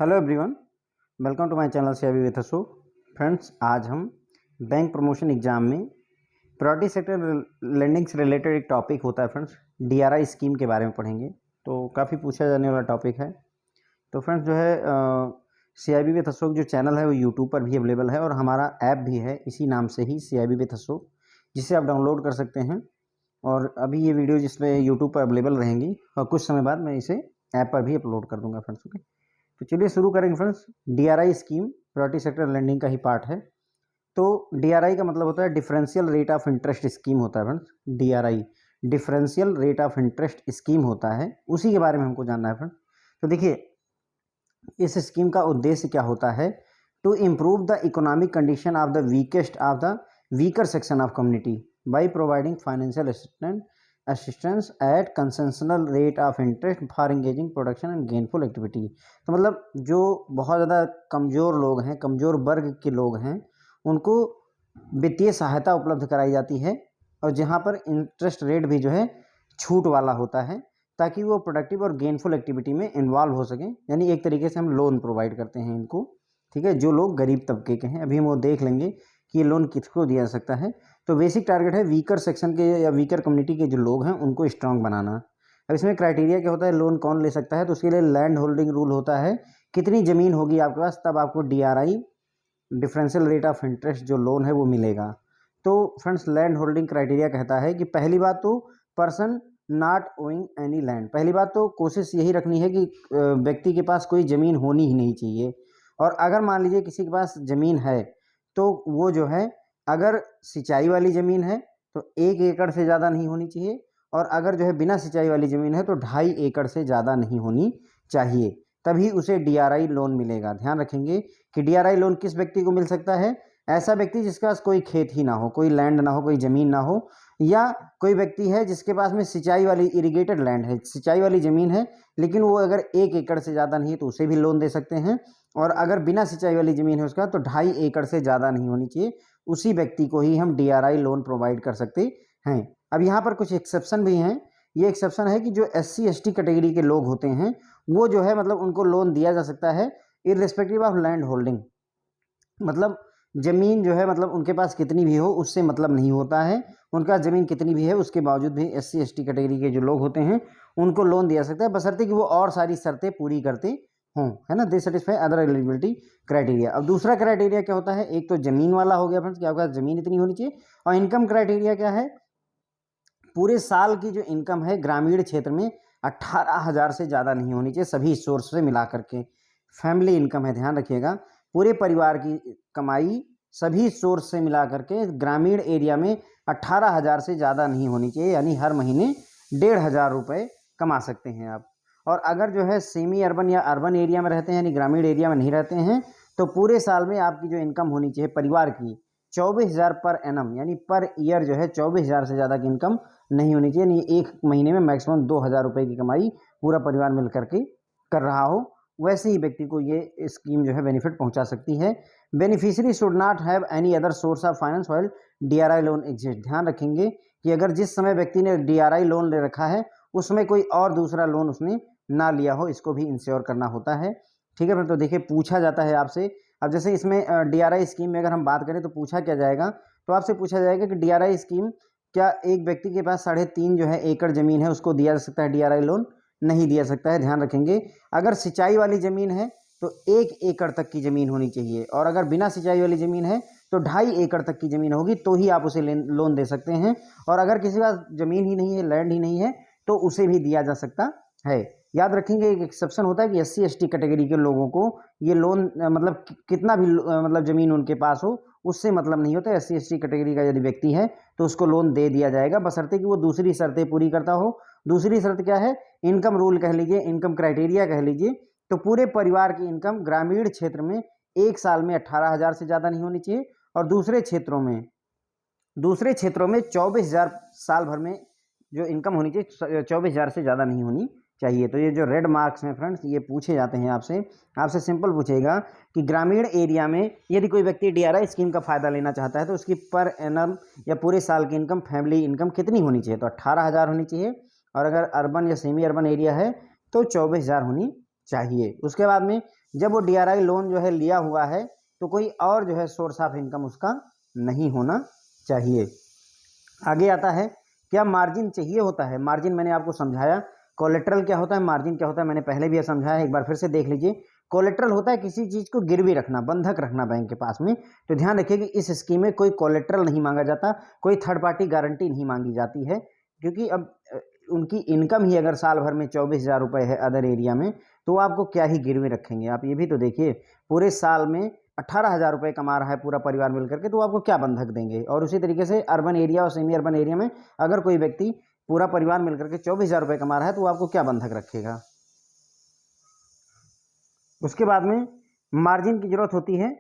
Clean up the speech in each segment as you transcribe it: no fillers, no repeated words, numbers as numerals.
Hello everyone, welcome to my channel CIB with Ashok. Friends, आज हम bank promotion exam में priority sector lending से related एक topic होता है फ्रेंड्स, डीआरआई स्कीम के बारे में पढ़ेंगे। तो काफ़ी पूछा जाने वाला टॉपिक है। तो फ्रेंड्स जो है सीआईबी विद अशोक जो चैनल है वो यूट्यूब पर भी अवेलेबल है और हमारा ऐप भी है इसी नाम से ही, सीआईबी विद अशोक, जिसे आप डाउनलोड कर सकते हैं। और अभी ये वीडियो जिसमें यूट्यूब पर अवेलेबल रहेंगी और कुछ समय बाद मैं इसे ऐप पर भी अपलोड कर दूंगा फ्रेंड्स। ओके, तो चलिए शुरू करेंगे friends. DRI scheme priority sector lending का ही पार्ट है। तो डीआरआई का मतलब होता है differential rate of interest scheme होता है friends. DRI differential rate of interest scheme होता है, उसी के बारे में हमको जानना है फ्रेंड्स। तो देखिए, इस स्कीम का उद्देश्य क्या होता है? To improve the economic condition of the weakest of the weaker section of community by providing financial assistance at concessional rate of interest for engaging production and gainful activity. तो मतलब जो बहुत ज़्यादा कमज़ोर लोग हैं, कमज़ोर वर्ग के लोग हैं, उनको वित्तीय सहायता उपलब्ध कराई जाती है और जहाँ पर इंटरेस्ट रेट भी जो है छूट वाला होता है, ताकि वो प्रोडक्टिव और गेनफुल एक्टिविटी में इन्वॉल्व हो सकें। यानी एक तरीके से हम लोन प्रोवाइड करते हैं इनको, ठीक है, जो लोग गरीब तबके के हैं। अभी हम वो देख लेंगे कि ये लोन किसको दिया जा सकता है। तो बेसिक टारगेट है वीकर सेक्शन के या वीकर कम्युनिटी के जो लोग हैं उनको स्ट्रांग बनाना। अब इसमें क्राइटेरिया क्या होता है, लोन कौन ले सकता है? तो उसके लिए लैंड होल्डिंग रूल होता है, कितनी ज़मीन होगी आपके पास तब आपको DRI differential rate of interest जो लोन है वो मिलेगा। तो फ्रेंड्स, लैंड होल्डिंग क्राइटेरिया कहता है कि पहली बात तो person not owing any land. पहली बात तो कोशिश यही रखनी है कि व्यक्ति के पास कोई ज़मीन होनी ही नहीं चाहिए। और अगर मान लीजिए किसी के पास ज़मीन है तो वो जो है, अगर सिंचाई वाली ज़मीन है तो 1 एकड़ से ज़्यादा नहीं होनी चाहिए, और अगर जो है बिना सिंचाई वाली ज़मीन है तो 2.5 एकड़ से ज़्यादा नहीं होनी चाहिए, तभी उसे डीआरआई लोन मिलेगा। ध्यान रखेंगे कि डीआरआई लोन किस व्यक्ति को मिल सकता है? ऐसा व्यक्ति जिसके पास कोई खेत ही ना हो, कोई लैंड ना हो, कोई ज़मीन ना हो, या कोई व्यक्ति है जिसके पास में सिंचाई वाली इरिगेटेड लैंड है, सिंचाई वाली ज़मीन है, लेकिन वो अगर 1 एकड़ से ज़्यादा नहीं है तो उसे भी लोन दे सकते हैं। और अगर बिना सिंचाई वाली ज़मीन है उसका तो 2.5 एकड़ से ज़्यादा नहीं होनी चाहिए, उसी व्यक्ति को ही हम डीआरआई लोन प्रोवाइड कर सकते हैं। अब यहाँ पर कुछ एक्सेप्शन भी हैं। ये एक्सेप्शन है कि जो SC ST कैटेगरी के लोग होते हैं वो जो है मतलब उनको लोन दिया जा सकता है इर्रिस्पेक्टिव ऑफ लैंड होल्डिंग। मतलब ज़मीन जो है मतलब उनके पास कितनी भी हो उससे मतलब नहीं होता है, उनका ज़मीन कितनी भी है उसके बावजूद भी SC ST कैटेगरी के जो लोग होते हैं उनको लोन दिया सकता है, बशर्ते कि वो और सारी शर्तें पूरी करते हों, है ना। दे सेटिस्फाई अदर एलिजिबिलिटी क्राइटेरिया। अब दूसरा क्राइटेरिया क्या होता है? एक तो ज़मीन वाला हो गया फ्रेंड्स, कि आपके पास ज़मीन इतनी होनी चाहिए। और इनकम क्राइटेरिया क्या है? पूरे साल की जो इनकम है ग्रामीण क्षेत्र में 18,000 से ज़्यादा नहीं होनी चाहिए, सभी सोर्स से मिला करके। फैमिली इनकम है, ध्यान रखिएगा, पूरे परिवार की कमाई सभी सोर्स से मिला करके ग्रामीण एरिया में 18,000 से ज़्यादा नहीं होनी चाहिए, यानी हर महीने 1,500 रुपये कमा सकते हैं आप। और अगर जो है सेमी अर्बन या अर्बन एरिया में रहते हैं, यानी ग्रामीण एरिया में नहीं रहते हैं, तो पूरे साल में आपकी जो इनकम होनी चाहिए परिवार की 24,000 पर एनम, यानी पर ईयर जो है 24,000 से ज़्यादा की इनकम नहीं होनी चाहिए। नहीं, एक महीने में मैक्सिमम 2,000 रुपये की कमाई पूरा परिवार मिल करके कर रहा हो, वैसे ही व्यक्ति को ये स्कीम जो है बेनिफिट पहुंचा सकती है। Beneficiary should not have any other source of finance while DRI loan exist. ध्यान रखेंगे कि अगर जिस समय व्यक्ति ने डीआरआई लोन ले रखा है उसमें कोई और दूसरा लोन उसने ना लिया हो, इसको भी इंश्योर करना होता है, ठीक है। तो देखिए, पूछा जाता है आपसे। अब जैसे इसमें डीआरआई स्कीम में अगर हम बात करें तो पूछा क्या जाएगा, तो आपसे पूछा जाएगा कि डीआरआई स्कीम, क्या एक व्यक्ति के पास 3.5 जो है एकड़ ज़मीन है उसको दिया जा सकता है डीआरआई लोन? नहीं दिया सकता है। ध्यान रखेंगे, अगर सिंचाई वाली ज़मीन है तो 1 एकड़ तक की ज़मीन होनी चाहिए, और अगर बिना सिंचाई वाली ज़मीन है तो 2.5 एकड़ तक की ज़मीन होगी, तो ही आप उसे लोन दे सकते हैं। और अगर किसी के पास ज़मीन ही नहीं है, लैंड ही नहीं है, तो उसे भी दिया जा सकता है। याद रखेंगे, एक एक्सेप्शन होता है कि SC ST कैटेगरी के लोगों को ये लोन मतलब कितना भी मतलब ज़मीन उनके पास हो उससे मतलब नहीं होता। SC ST कैटेगरी का यदि व्यक्ति है तो उसको लोन दे दिया जाएगा, बशर्ते कि वो दूसरी शर्तें पूरी करता हो। दूसरी शर्त क्या है? इनकम रूल कह लीजिए, इनकम क्राइटेरिया कह लीजिए। तो पूरे परिवार की इनकम ग्रामीण क्षेत्र में एक साल में 18,000 से ज़्यादा नहीं होनी चाहिए, और दूसरे क्षेत्रों में 24,000 साल भर में जो इनकम होनी चाहिए 24,000 से ज़्यादा नहीं होनी चाहिए। तो ये जो रेड मार्क्स हैं फ्रेंड्स, ये पूछे जाते हैं आपसे सिंपल पूछेगा कि ग्रामीण एरिया में यदि कोई व्यक्ति डीआरआई स्कीम का फ़ायदा लेना चाहता है तो उसकी पर एनम या पूरे साल की इनकम, फैमिली इनकम कितनी होनी चाहिए? तो 18,000 होनी चाहिए, और अगर अर्बन या सेमी अर्बन एरिया है तो 24,000 होनी चाहिए। उसके बाद में जब वो DRI लोन जो है लिया हुआ है तो कोई और जो है सोर्स ऑफ इनकम उसका नहीं होना चाहिए। आगे आता है क्या मार्जिन चाहिए होता है। मार्जिन मैंने आपको समझाया, कोलेट्रल क्या होता है, मार्जिन क्या होता है, मैंने पहले भी समझाया, एक बार फिर से देख लीजिए। कोलेट्रल होता है किसी चीज को गिरवी रखना, बंधक रखना बैंक के पास में। तो ध्यान रखिए कि इस स्कीम में कोई कोलेट्रल नहीं मांगा जाता, कोई थर्ड पार्टी गारंटी नहीं मांगी जाती है, क्योंकि अब उनकी इनकम ही अगर साल भर में 24,000 रुपये है अदर एरिया में, तो आपको क्या ही गिरवी रखेंगे। आप ये भी तो देखिए, पूरे साल में 18,000 रुपये कमा रहा है पूरा परिवार मिलकर के, तो आपको क्या बंधक देंगे। और उसी तरीके से अर्बन एरिया और सेमी अर्बन एरिया में अगर कोई व्यक्ति पूरा परिवार मिलकर के 24,000 रुपये कमा रहा है, तो आपको क्या बंधक रखेगा। उसके बाद में मार्जिन की जरूरत होती है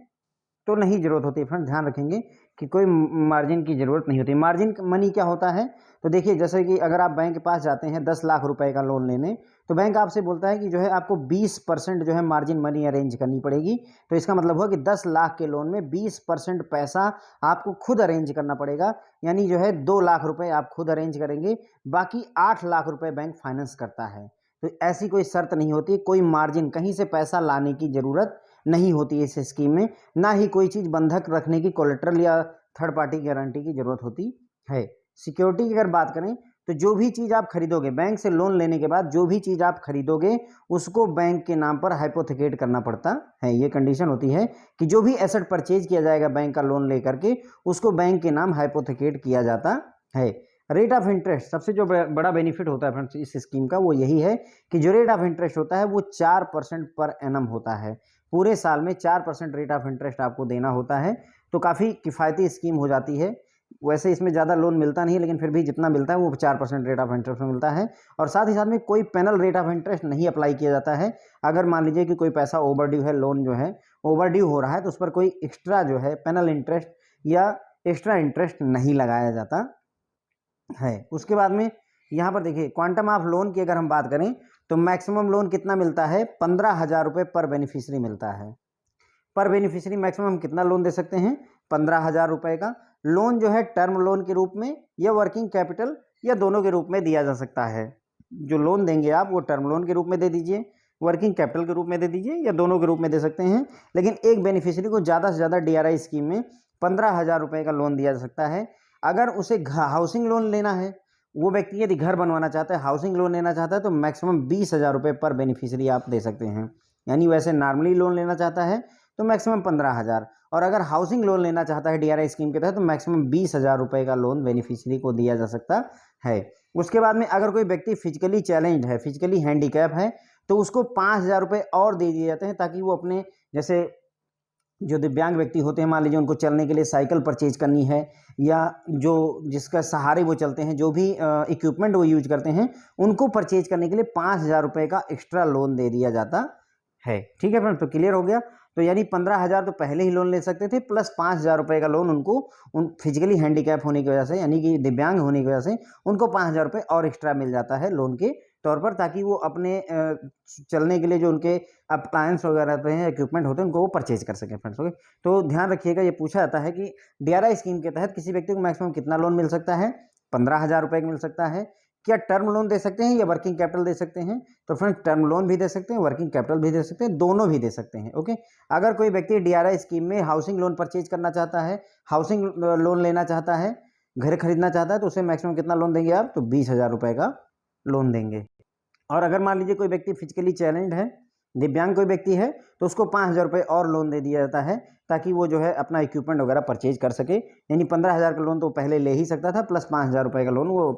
तो नहीं जरूरत होती। फ्रेंड ध्यान रखेंगे कि कोई मार्जिन की जरूरत नहीं होती। मार्जिन मनी क्या होता है, तो देखिए जैसे कि अगर आप बैंक के पास जाते हैं 10 लाख रुपए का लोन लेने, तो बैंक आपसे बोलता है कि जो है आपको 20% जो है मार्जिन मनी अरेंज करनी पड़ेगी। तो इसका मतलब हुआ कि 10 लाख के लोन में 20% पैसा आपको खुद अरेंज करना पड़ेगा, यानी जो है 2 लाख रुपए आप खुद अरेंज करेंगे, बाकी 8 लाख रुपए बैंक फाइनेंस करता है। तो ऐसी कोई शर्त नहीं होती, कोई मार्जिन कहीं से पैसा लाने की जरूरत नहीं होती है इस स्कीम में, ना ही कोई चीज़ बंधक रखने की कोलेट्रल या थर्ड पार्टी गारंटी की जरूरत होती है। सिक्योरिटी की अगर बात करें तो जो भी चीज़ आप खरीदोगे बैंक से लोन लेने के बाद, जो भी चीज़ आप खरीदोगे उसको बैंक के नाम पर हाइपोथेकेट करना पड़ता है। ये कंडीशन होती है कि जो भी एसेट परचेज किया जाएगा बैंक का लोन लेकर के, उसको बैंक के नाम हाइपोथेकेट किया जाता है। रेट ऑफ इंटरेस्ट, सबसे जो बड़ा बेनिफिट होता है फ्रेंड्स इस स्कीम का, वो यही है कि जो रेट ऑफ इंटरेस्ट होता है वो 4% पर एनम होता है। पूरे साल में 4% रेट ऑफ इंटरेस्ट आपको देना होता है। तो काफ़ी किफ़ायती स्कीम हो जाती है। वैसे इसमें ज़्यादा लोन मिलता नहीं है, लेकिन फिर भी जितना मिलता है वो 4% रेट ऑफ इंटरेस्ट में मिलता है। और साथ ही साथ में कोई पेनल रेट ऑफ इंटरेस्ट नहीं अप्लाई किया जाता है। अगर मान लीजिए कि कोई पैसा ओवर ड्यू है, लोन जो है ओवर ड्यू हो रहा है, तो उस पर कोई एक्स्ट्रा जो है पेनल इंटरेस्ट या एक्स्ट्रा इंटरेस्ट नहीं लगाया जाता है। उसके बाद में यहाँ पर देखिए क्वांटम ऑफ लोन की अगर हम बात करें तो मैक्सिमम लोन कितना मिलता है, 15,000 रुपये पर बेनिफिशियरी मिलता है। पर बेनिफिशियरी मैक्सिमम कितना लोन दे सकते हैं, 15,000 रुपये का लोन जो है टर्म लोन के रूप में या वर्किंग कैपिटल या दोनों के रूप में दिया जा सकता है। जो लोन देंगे आप वो टर्म लोन के रूप में दे दीजिए, वर्किंग कैपिटल के रूप में दे दीजिए, या दोनों के रूप में दे सकते हैं। लेकिन एक बेनिफिशियरी को ज़्यादा से ज़्यादा DRI स्कीम में 15,000 रुपये का लोन दिया जा सकता है। अगर उसे हाउसिंग लोन लेना है, वो व्यक्ति यदि घर बनवाना चाहता है, हाउसिंग लोन लेना चाहता है, तो मैक्सिमम 20,000 रुपये पर बेनिफिशियरी आप दे सकते हैं। यानी वैसे नॉर्मली लोन लेना चाहता है तो मैक्सिमम 15,000, और अगर हाउसिंग लोन लेना चाहता है DRI स्कीम के तहत तो मैक्सिमम 20,000 रुपये का लोन बेनिफिशियरी को दिया जा सकता है। उसके बाद में अगर कोई व्यक्ति फिजिकली चैलेंज्ड है, फिजिकली हैंडीकैप है, तो उसको 5,000 रुपये और दे दिए जाते हैं, ताकि वो अपने जैसे जो दिव्यांग व्यक्ति होते हैं, मान लीजिए उनको चलने के लिए साइकिल परचेज करनी है, या जो जिसका सहारे वो चलते हैं, जो भी इक्विपमेंट वो यूज करते हैं, उनको परचेज करने के लिए 5,000 रुपये का एक्स्ट्रा लोन दे दिया जाता है। ठीक है फ्रेंड, तो क्लियर हो गया। तो यानी 15,000 तो पहले ही लोन ले सकते थे, प्लस 5,000 रुपये का लोन उनको उन फिजिकली हैंडीकैप होने की वजह से, यानी कि दिव्यांग होने की वजह से उनको 5,000 रुपये और एक्स्ट्रा मिल जाता है लोन के तौर पर, ताकि वो अपने चलने के लिए जो उनके अप्लायंस वगैरह रहते हैं, इक्विपमेंट होते हैं, उनको वो परचेज कर सकें फ्रेंड्स। ओके, तो ध्यान रखिएगा, ये पूछा जाता है कि DRI स्कीम के तहत किसी व्यक्ति को मैक्सिमम कितना लोन मिल सकता है, 15,000 रुपये का मिल सकता है। क्या टर्म लोन दे सकते हैं या वर्किंग कैपिटल दे सकते हैं, तो फ्रेंड्स टर्म लोन भी दे सकते हैं, वर्किंग कैपिटल भी दे सकते हैं, दोनों भी दे सकते हैं। ओके, अगर कोई व्यक्ति DRI स्कीम में हाउसिंग लोन परचेज करना चाहता है, हाउसिंग लोन लेना चाहता है, घर खरीदना चाहता है, तो उसे मैक्सिमम कितना लोन देंगे आप, तो 20,000 रुपये का लोन देंगे। और अगर मान लीजिए कोई व्यक्ति फिजिकली चैलेंज्ड है, दिव्यांग कोई व्यक्ति है, तो उसको 5,000 रुपये और लोन दे दिया जाता है, ताकि वो जो है अपना इक्विपमेंट वगैरह परचेज कर सके। यानी 15,000 का लोन तो पहले ले ही सकता था, प्लस 5,000 रुपये का लोन वो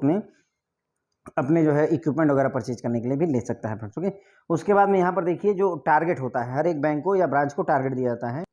अपने जो है इक्विपमेंट वगैरह परचेज करने के लिए भी ले सकता है फ्रेंड्स। ओके, उसके बाद में यहाँ पर देखिए जो टारगेट होता है, हर एक बैंक को या ब्रांच को टारगेट दिया जाता है।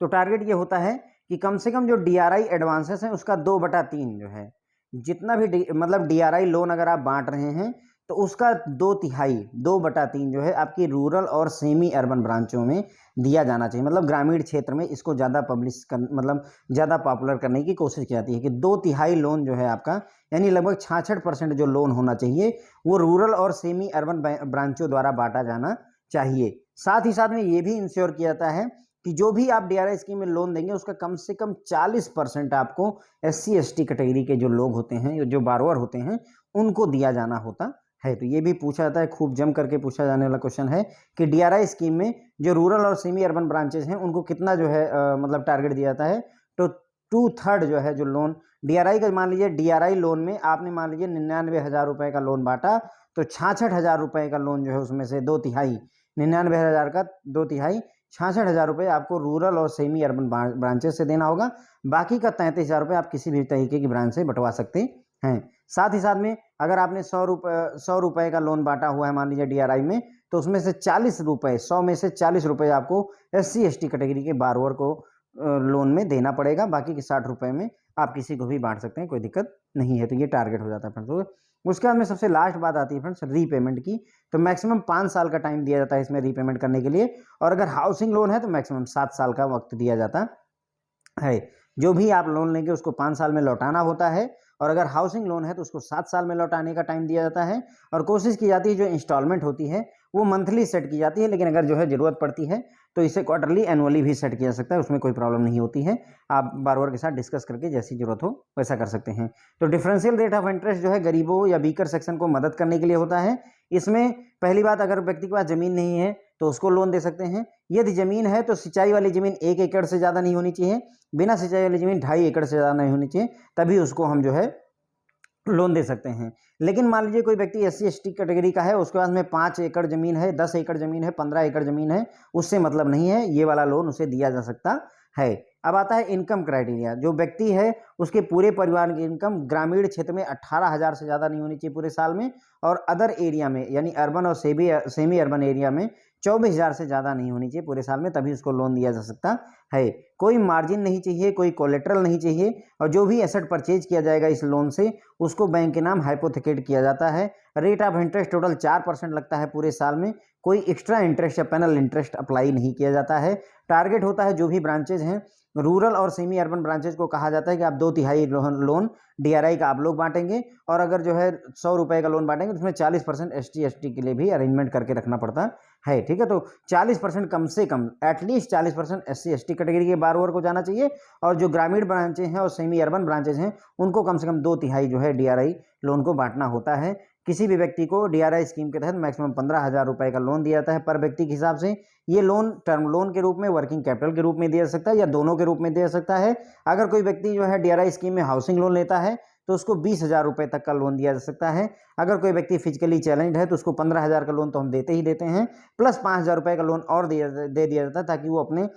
तो टारगेट ये होता है कि कम से कम जो DRI एडवांसेस हैं उसका 2/3 जो है, जितना भी मतलब DRI लोन अगर आप बांट रहे हैं, तो उसका 2/3 जो है आपकी रूरल और सेमी अर्बन ब्रांचों में दिया जाना चाहिए। मतलब ग्रामीण क्षेत्र में इसको ज़्यादा मतलब ज़्यादा पॉपुलर करने की कोशिश की जाती है कि 2/3 लोन जो है आपका, यानी लगभग 66% जो लोन होना चाहिए वो रूरल और सेमी अर्बन ब्रांचों द्वारा बांटा जाना चाहिए। साथ ही साथ में ये भी इंश्योर किया जाता है कि जो भी आप DRI स्कीम में लोन देंगे उसका कम से कम 40% आपको SC ST कैटेगरी के जो लोग होते हैं, जो बारोअर होते हैं, उनको दिया जाना होता है। तो ये भी पूछा जाता है, खूब जम करके पूछा जाने वाला क्वेश्चन है कि DRI स्कीम में जो रूरल और सेमी अर्बन ब्रांचेज हैं उनको कितना जो है मतलब टारगेट दिया जाता है, तो 2/3 जो है जो लोन डीआरआई का, मान लीजिए डीआरआई लोन में आपने मान लीजिए 99,000 रुपये का लोन बांटा, तो 66,000 रुपये का लोन जो है उसमें से 2/3, 99,000 का 2/3 66,000 रुपये आपको रूरल और सेमी अर्बन ब्रांचेस से देना होगा। बाकी का 33,000 रुपये आप किसी भी तरीके की ब्रांच से बंटवा सकते हैं। साथ ही साथ में अगर आपने 100 रुपये का लोन बांटा हुआ है मान लीजिए डीआरआई में, तो उसमें से 40 रुपये, 100 में से 40 रुपये आपको SC ST कैटेगरी के बारोअर को लोन में देना पड़ेगा। बाकी के 60 रुपये में आप किसी को भी बांट सकते हैं, कोई दिक्कत नहीं है। तो ये टारगेट हो जाता है फ्रेंड्स। उसके बाद में सबसे लास्ट बात आती है फ्रेंड्स रीपेमेंट की। तो मैक्सिमम 5 साल का टाइम दिया जाता है इसमें रीपेमेंट करने के लिए, और अगर हाउसिंग लोन है तो मैक्सिमम 7 साल का वक्त दिया जाता है। जो भी आप लोन लेंगे उसको 5 साल में लौटाना होता है, और अगर हाउसिंग लोन है तो उसको 7 साल में लौटाने का टाइम दिया जाता है। और कोशिश की जाती है जो इंस्टॉलमेंट होती है वो मंथली सेट की जाती है, लेकिन अगर जो है ज़रूरत पड़ती है तो इसे क्वार्टरली एनुअली भी सेट किया जा सकता है, उसमें कोई प्रॉब्लम नहीं होती है। आप बारोअर के साथ डिस्कस करके जैसी ज़रूरत हो वैसा कर सकते हैं। तो डिफरेंशियल रेट ऑफ इंटरेस्ट जो है गरीबों या वीकर सेक्शन को मदद करने के लिए होता है। इसमें पहली बात, अगर व्यक्ति के पास ज़मीन नहीं है तो उसको लोन दे सकते हैं। यदि ज़मीन है तो सिंचाई वाली ज़मीन 1 एकड़ से ज़्यादा नहीं होनी चाहिए, बिना सिंचाई वाली ज़मीन 2.5 एकड़ से ज़्यादा नहीं होनी चाहिए, तभी उसको हम जो है लोन दे सकते हैं। लेकिन मान लीजिए कोई व्यक्ति SC ST कैटेगरी का है, उसके पास में 5 एकड़ ज़मीन है, 10 एकड़ ज़मीन है, 15 एकड़ ज़मीन है, उससे मतलब नहीं है, ये वाला लोन उसे दिया जा सकता है। अब आता है इनकम क्राइटेरिया। जो व्यक्ति है उसके पूरे परिवार की इनकम ग्रामीण क्षेत्र में 18,000 से ज़्यादा नहीं होनी चाहिए पूरे साल में, और अदर एरिया में यानी अर्बन और सेमी अर्बन एरिया में 24,000 से ज़्यादा नहीं होनी चाहिए पूरे साल में, तभी उसको लोन दिया जा सकता है। कोई मार्जिन नहीं चाहिए, कोई कोलेट्रल नहीं चाहिए, और जो भी एसेट परचेज किया जाएगा इस लोन से उसको बैंक के नाम हाइपोथेकेट किया जाता है। रेट ऑफ इंटरेस्ट टोटल 4% लगता है पूरे साल में, कोई एक्स्ट्रा इंटरेस्ट या पेनल इंटरेस्ट अप्लाई नहीं किया जाता है। टारगेट होता है जो भी ब्रांचेज हैं रूरल और सेमी अर्बन ब्रांचेज को कहा जाता है कि आप 2/3 लोन डीआरआई का आप लोग बांटेंगे, और अगर जो है 100 रुपये का लोन बांटेंगे तो उसमें 40% ST ST के लिए भी अरेंजमेंट करके रखना पड़ता है। ठीक है, तो 40% कम से कम, एटलीस्ट 40% SC ST कैटेगरी के बारोअर को जाना चाहिए, और जो ग्रामीण ब्रांचेज हैं और सेमी अर्बन ब्रांचेज हैं उनको कम से कम 2/3 जो है डीआरआई लोन को बांटना होता है। किसी भी व्यक्ति को डीआरआई स्कीम के तहत मैक्सिमम 15,000 रुपये का लोन दिया जाता है पर व्यक्ति के हिसाब से। ये लोन टर्म लोन के रूप में, वर्किंग कैपिटल के रूप में दिया जा सकता है, या दोनों के रूप में दिया जा सकता है। अगर कोई व्यक्ति जो है डीआरआई स्कीम में हाउसिंग लोन लेता है तो उसको 20,000 रुपये तक का लोन दिया जा सकता है। अगर कोई व्यक्ति फिजिकली चैलेंज्ड है तो उसको 15,000 का लोन तो हम देते ही देते हैं, प्लस 5,000 रुपये का लोन और दे दिया जाता है, ताकि वो अपने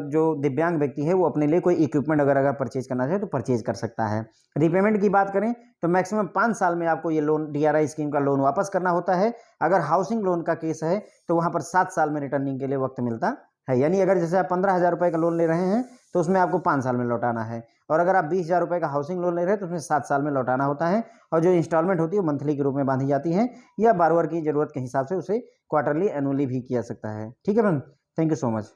जो दिव्यांग व्यक्ति है वो अपने लिए कोई इक्विपमेंट अगर परचेज करना चाहे तो परचेज कर सकता है। रीपेमेंट की बात करें तो मैक्सिमम 5 साल में आपको ये लोन डीआरआई स्कीम का लोन वापस करना होता है। अगर हाउसिंग लोन का केस है तो वहाँ पर 7 साल में रिटर्निंग के लिए वक्त मिलता है। यानी अगर जैसे आप 15,000 रुपये का लोन ले रहे हैं तो उसमें आपको 5 साल में लौटाना है, और अगर आप 20,000 रुपये का हाउसिंग लोन ले रहे हैं तो उसमें 7 साल में लौटाना होता है। और जो इंस्टॉलमेंट होती है वो मंथली के रूप में बांधी जाती है, या बारोअर की ज़रूरत के हिसाब से उसे क्वार्टरली एनुअली भी किया सकता है। ठीक है ma'am, thank you so much.